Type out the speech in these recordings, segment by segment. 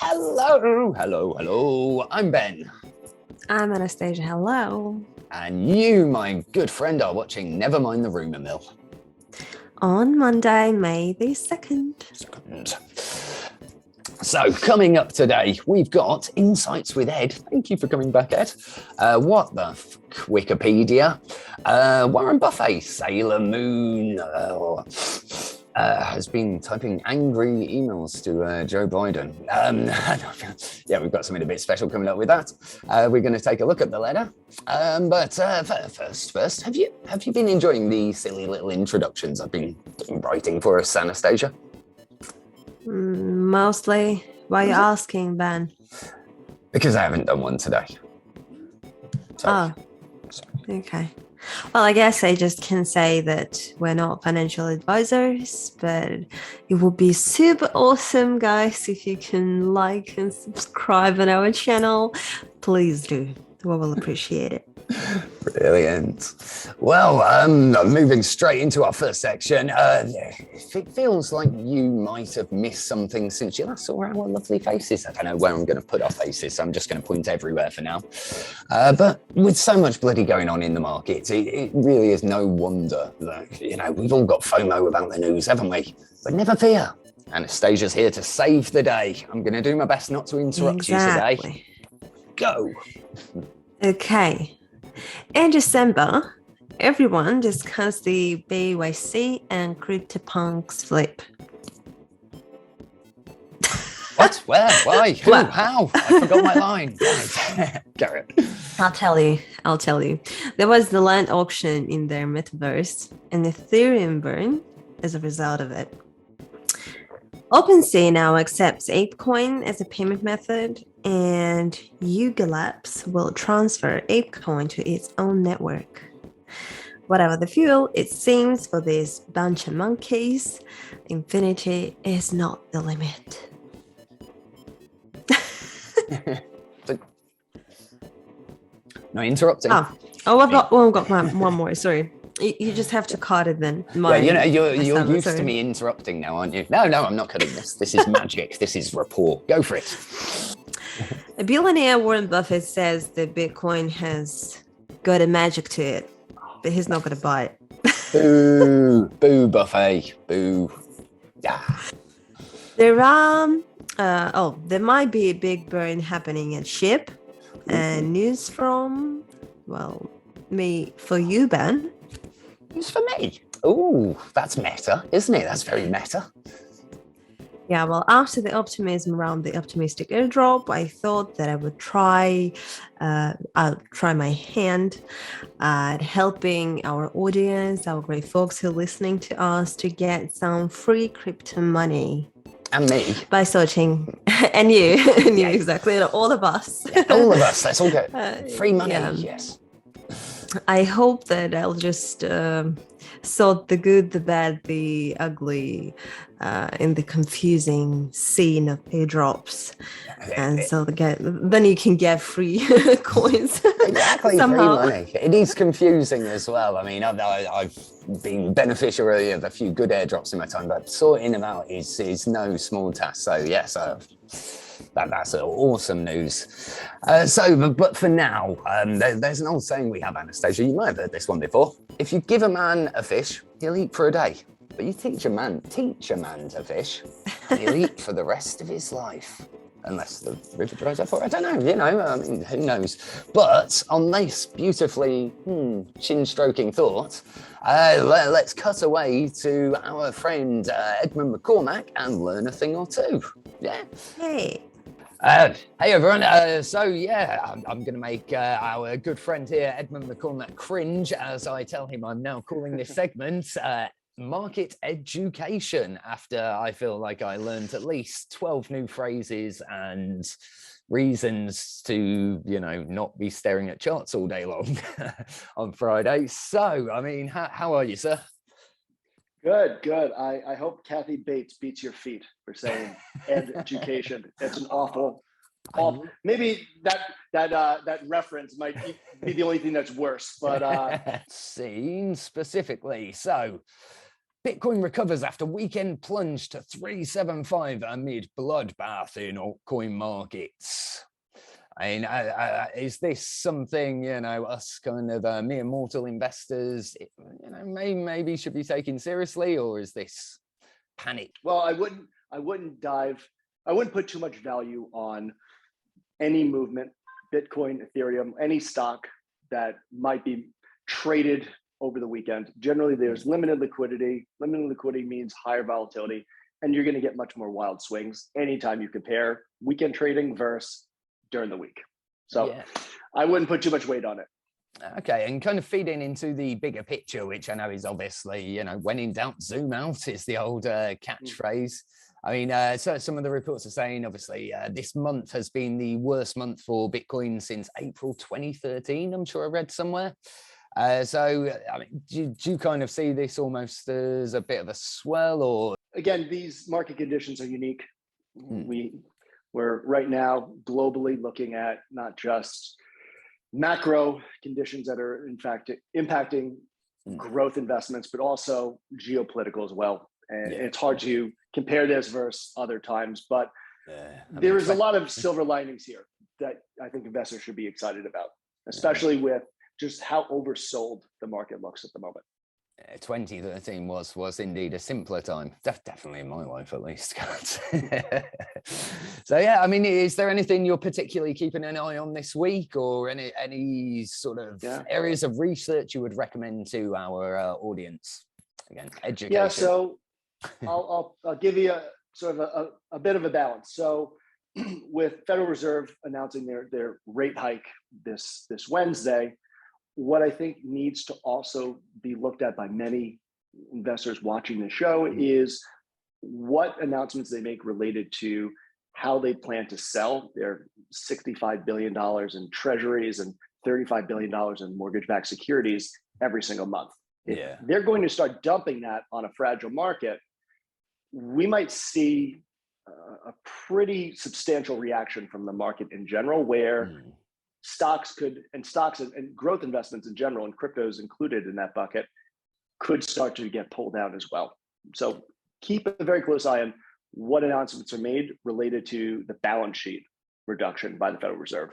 Hello. I'm Ben. I'm Anastasia. Hello. And you, my good friend, are watching NeverMind the Rumour Mill. On Monday, May the 2nd. So, coming up today, we've got Insights with Ed. Thank you for coming back, Ed. What the Wikipedia. Warren Buffett, Sailor Moon, has been typing angry emails to Joe Biden. Yeah, we've got something a bit special coming up with that. We're going to take a look at the letter. But first, have you been enjoying the silly little introductions I've been writing for us, Anastasia? Mostly. Why are you asking, Ben? Because I haven't done one today. Sorry. Okay. Well, I guess I just can say that we're not financial advisors, but it would be super awesome, guys, if you can like and subscribe on our channel. Please do. We will appreciate it. Brilliant. Well, moving straight into our first section. It feels like you might have missed something since you last saw our lovely faces. I don't know where I'm going to put our faces, so I'm just going to point everywhere for now. But with so much bloody going on in the market, it really is no wonder that, we've all got FOMO about the news, haven't we? But never fear. Anastasia's here to save the day. I'm going to do my best not to interrupt you today. Go. Okay. In December, everyone discussed the BAYC and CryptoPunks flip. What? Where? Why? Who? How? I forgot my line. Right. Garrett. I'll tell you. There was the land auction in their metaverse and Ethereum burn as a result of it. OpenSea now accepts ApeCoin as a payment method, and Yuga Labs will transfer ApeCoin to its own network. Whatever the fuel, it seems for this bunch of monkeys, infinity is not the limit. No interrupting. I've got one more. Sorry. You just have to cut it then. You're used to me interrupting now, aren't you? No, I'm not cutting this. This is magic. This is rapport. Go for it. A billionaire Warren Buffett says that Bitcoin has got a magic to it, but he's not going to buy it. Boo, Buffett. Boo. Yeah. There might be a big burn happening at SHIB, and news from, me for you, Ben. News for me? Oh, that's meta, isn't it? That's very meta. Yeah, well, after the optimism around the optimistic airdrop, I thought that I would I'll try my hand at helping our audience, our great folks who are listening to us, to get some free crypto money. And me. By searching, and you, exactly, and all of us. Yeah, all of us, let's all go. Free money, yes. I hope that I'll just sort the good, the bad, the ugly in the confusing scene of airdrops. And so then you can get free coins. Exactly, somehow. Free money. It is confusing as well. I mean, I've been beneficiary of a few good airdrops in my time, but sorting them out is no small task. So yes, that's awesome news. But for now, there's an old saying we have, Anastasia. You might have heard this one before. If you give a man a fish, he'll eat for a day. But you teach a man to fish, he'll eat for the rest of his life. Unless the river dries up, or I don't know, I mean, who knows? But on this beautifully chin-stroking thought, let's cut away to our friend Edmund McCormack and learn a thing or two. Yeah. Hey. Hey everyone, I'm going to make our good friend here, Edmund McCormack, cringe as I tell him I'm now calling this segment Market Eds-ucation, after I feel like I learned at least 12 new phrases and reasons to, not be staring at charts all day long on Friday. So, I mean, how are you, sir? Good. I hope Kathy Bates beats your feet for saying Ed-ucation. It's an awful. Maybe that reference might be the only thing that's worse. But scene specifically. So, Bitcoin recovers after weekend plunge to 375 amid bloodbath in altcoin markets. I mean, is this something, you know, us kind of mere mortal investors, you know, maybe should be taken seriously, or is this panic? Well, I wouldn't put too much value on any movement, Bitcoin, Ethereum, any stock that might be traded over the weekend. Generally, there's limited liquidity. Limited liquidity means higher volatility, and you're going to get much more wild swings anytime you compare weekend trading versus during the week. So yeah. I wouldn't put too much weight on it. Okay, and kind of feeding into the bigger picture, which I know is obviously, you know, when in doubt, zoom out is the old catchphrase. I mean, so some of the reports are saying, obviously, this month has been the worst month for Bitcoin since April 2013. I'm sure I read somewhere. So, I mean, do you kind of see this almost as a bit of a swell, or? Again, these market conditions are unique. We're right now globally looking at not just macro conditions that are in fact impacting growth investments, but also geopolitical as well. And it's hard to compare this versus other times, but there is a lot of silver linings here that I think investors should be excited about, especially with just how oversold the market looks at the moment. 2013 was indeed a simpler time, definitely in my life at least. So yeah, I mean, is there anything you're particularly keeping an eye on this week, or any sort of areas of research you would recommend to our audience? Again, education. Yeah, so I'll give you a sort of a bit of a balance. So with Federal Reserve announcing their rate hike this Wednesday, what I think needs to also be looked at by many investors watching the show is what announcements they make related to how they plan to sell their $65 billion in treasuries and $35 billion in mortgage-backed securities every single month. If they're going to start dumping that on a fragile market, we might see a pretty substantial reaction from the market in general, where stocks and growth investments in general, and cryptos included in that bucket, could start to get pulled down as well. So keep a very close eye on what announcements are made related to the balance sheet reduction by the Federal Reserve.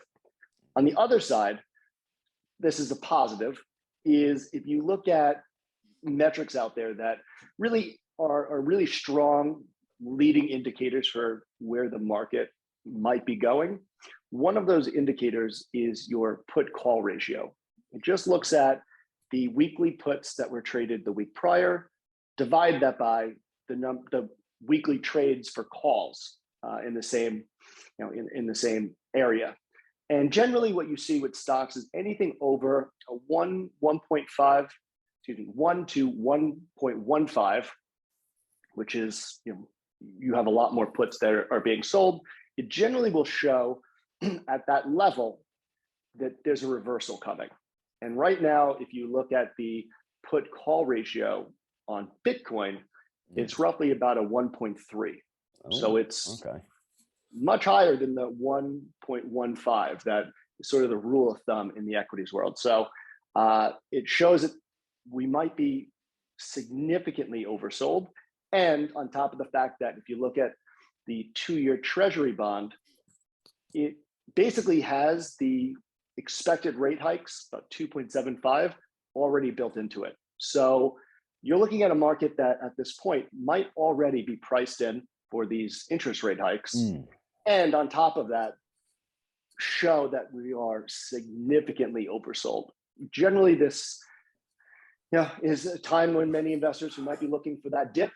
On the other side, this is a positive, is if you look at metrics out there that really are really strong leading indicators for where the market might be going. One of those indicators is your put call ratio. It just looks at the weekly puts that were traded the week prior, divide that by the weekly trades for calls in the same, in the same area. And generally what you see with stocks is anything over a 1 to 1.15, which is, you have a lot more puts that are being sold. It generally will show at that level that there's a reversal coming. And right now, if you look at the put call ratio on Bitcoin, it's roughly about a 1.3. So it's much higher than the 1.15 that is sort of the rule of thumb in the equities world. So it shows that we might be significantly oversold. And on top of the fact that if you look at the 2-year treasury bond, it basically has the expected rate hikes, about 2.75, already built into it. So you're looking at a market that at this point might already be priced in for these interest rate hikes. And on top of that, show that we are significantly oversold. Generally, this is a time when many investors who might be looking for that dip,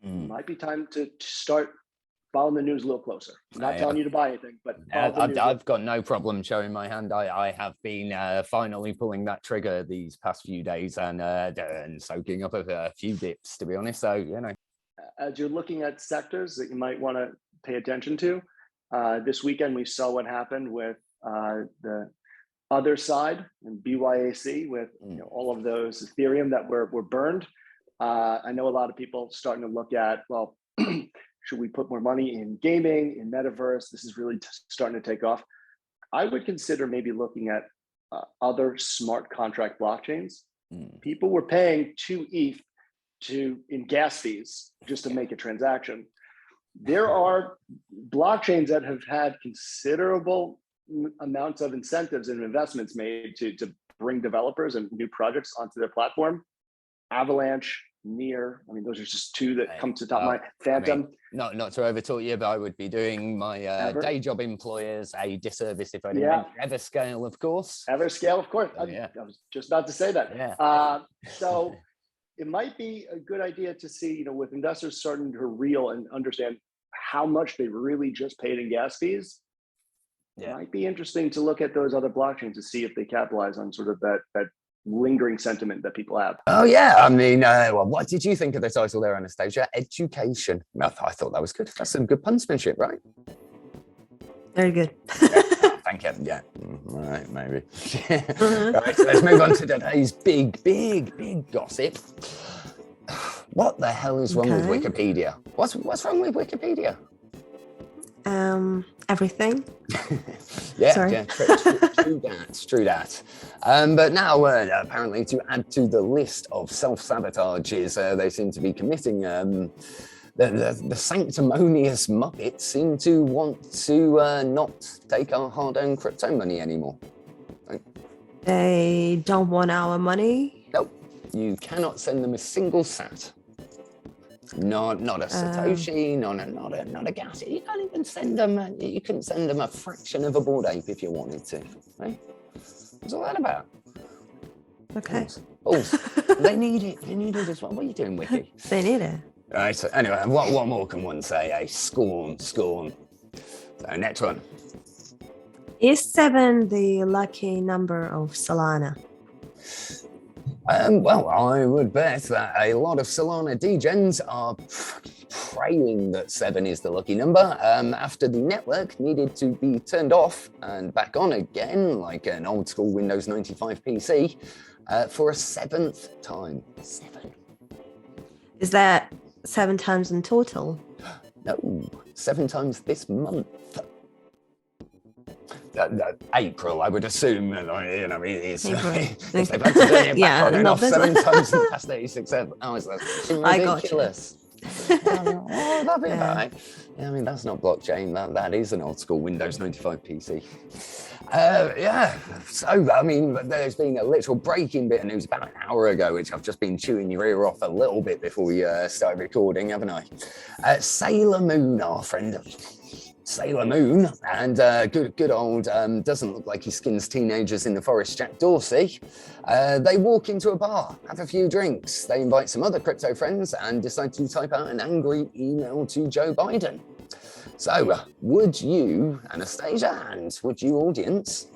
might be time to start following the news a little closer. I'm not telling you to buy anything, but I've got no problem showing my hand. I have been finally pulling that trigger these past few days and soaking up a few dips, to be honest. So, as you're looking at sectors that you might want to pay attention to, this weekend we saw what happened with the other side and BAYC with all of those Ethereum that were burned. I know a lot of people starting to look at, well, should we put more money in gaming, in metaverse? This is really starting to take off. I would consider maybe looking at other smart contract blockchains. People were paying 2 ETH in gas fees just to make a transaction. There are blockchains that have had considerable amounts of incentives and investments made to bring developers and new projects onto their platform. Avalanche, Near, I mean, those are just two that come to the top of my Phantom. I mean, not to overtalk you, but I would be doing my day job employers a disservice if I didn't mention Everscale, of course. Everscale, of course. I was just about to say that. Yeah. So it might be a good idea to see, you know, with investors starting to reel and understand how much they really just paid in gas fees. It might be interesting to look at those other blockchains to see if they capitalize on sort of that lingering sentiment that people have. Oh yeah, I mean, well, what did you think of the title there, Anastasia? Eds-ucation. I thought that was good. That's some good puntsmanship, right? Very good. Thank you. Yeah. All right, maybe. Right, so let's move on to today's big gossip. What the hell is wrong with Wikipedia? What's wrong with Wikipedia? Everything. Yeah, true that. But now, apparently, to add to the list of self-sabotages they seem to be committing, the sanctimonious Muppets seem to want to not take our hard-earned crypto money anymore. They don't want our money? Nope. You cannot send them a single sat. Not a Satoshi, not a gas. You can't even send them. You couldn't send them a fraction of a Bored Ape if you wanted to. Right? What's all that about? Okay. Balls. They need it. They need it as well. What are you doing, Wiki? They need it. All right. So anyway, what more can one say? Scorn. So next one. Is 7 the lucky number of Solana? Well, I would bet that a lot of Solana degens are praying that 7 is the lucky number after the network needed to be turned off and back on again, like an old school Windows 95 PC, for a 7th time. 7. Is that 7 times in total? No, 7 times this month. April, I would assume, you know, it's they've had to turn it back on and off 7 times in the past 86 hours. That's ridiculous. Oh, that'd be right. Yeah, I mean, that's not blockchain. That is an old school Windows 95 PC. So, I mean, there's been a literal breaking bit of news about an hour ago, which I've just been chewing your ear off a little bit before we started recording, haven't I? Sailor Moon, our friend Sailor Moon, and good old, doesn't look like he skins teenagers in the forest, Jack Dorsey. They walk into a bar, have a few drinks. They invite some other crypto friends and decide to type out an angry email to Joe Biden. So, would you, Anastasia, and would you, audience,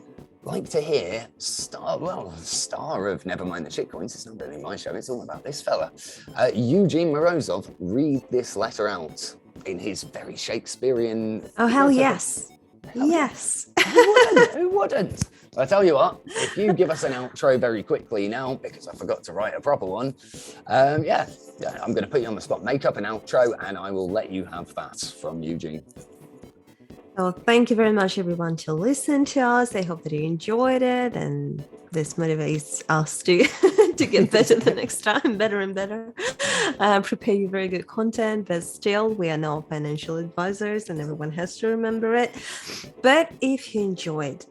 like to hear star of NeverMind the Shitcoins? It's not really my show, it's all about this fella. Eugene Morozov read this letter out in his very Shakespearean... Oh, hell yes. Yes. Who wouldn't? I tell you what, if you give us an outro very quickly now, because I forgot to write a proper one, I'm going to put you on the spot. Make up an outro and I will let you have that from Eugene. So thank you very much, everyone, to listen to us. I hope that you enjoyed it, and this motivates us to to get better the next time, better and better. Prepare you very good content, but still, we are not financial advisors, and everyone has to remember it. But if you enjoyed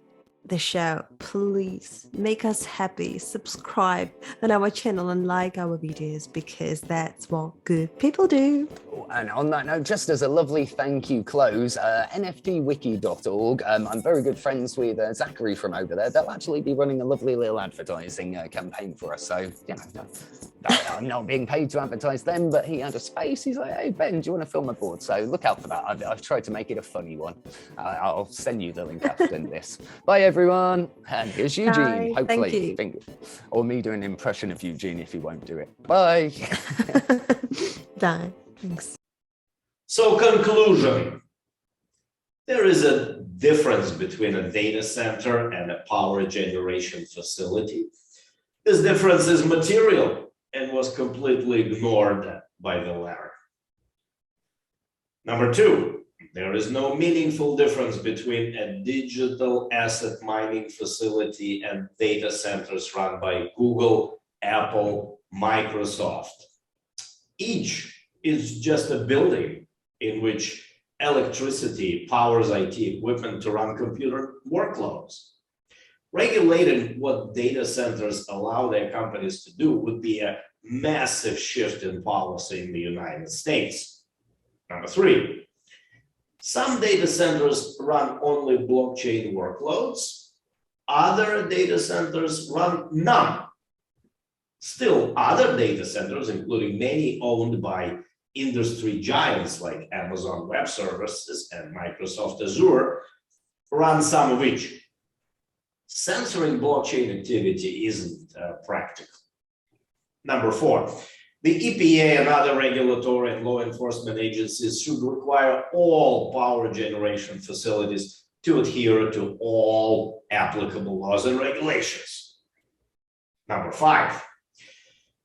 the show, please make us happy, subscribe on our channel and like our videos, because that's what good people do. And on that note, just as a lovely thank you close, nftwiki.org, I'm very good friends with Zachary from over there. They'll actually be running a lovely little advertising campaign for us. So, you know, I'm not being paid to advertise them, but he had a space. He's like, hey, Ben, do you want to film a board? So look out for that. I've tried to make it a funny one. I'll send you the link after this. Bye, everyone. And here's Eugene, bye. hopefully. Or me doing an impression of Eugene if he won't do it. Bye. Bye. Thanks. So, conclusion. There is a difference between a data center and a power generation facility. This difference is material and was completely ignored by the latter. Number two, there is no meaningful difference between a digital asset mining facility and data centers run by Google, Apple, Microsoft. Each is just a building in which electricity powers IT equipment to run computer workloads. Regulating what data centers allow their companies to do would be a massive shift in policy in the United States. Number 3, some data centers run only blockchain workloads. Other data centers run none. Still, other data centers, including many owned by industry giants like Amazon Web Services and Microsoft Azure, run some of each. Censoring blockchain activity isn't practical. Number 4, the EPA and other regulatory and law enforcement agencies should require all power generation facilities to adhere to all applicable laws and regulations. Number 5,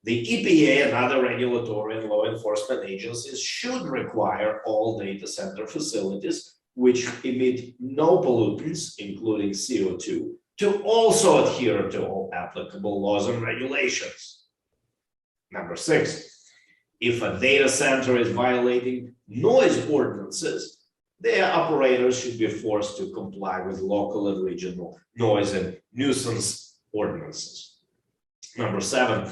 the EPA and other regulatory and law enforcement agencies should require all data center facilities which emit no pollutants, including CO2, to also adhere to all applicable laws and regulations. Number 6, if a data center is violating noise ordinances, their operators should be forced to comply with local and regional noise and nuisance ordinances. Number 7,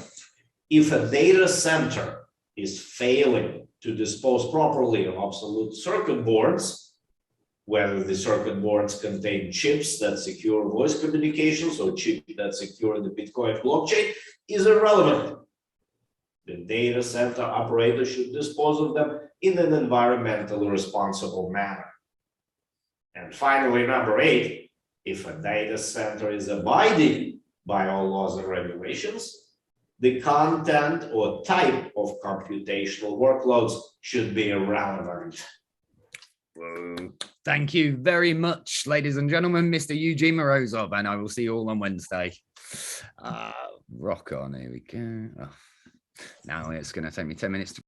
if a data center is failing to dispose properly of obsolete circuit boards, whether the circuit boards contain chips that secure voice communications or chips that secure the Bitcoin blockchain, is irrelevant. The data center operator should dispose of them in an environmentally responsible manner. And finally, number 8, if a data center is abiding by all laws and regulations, the content or type of computational workloads should be irrelevant. Whoa. Thank you very much, ladies and gentlemen, Mr. Eugene Morozov, and I will see you all on Wednesday. Rock on, here we go. Oh, now it's going to take me 10 minutes to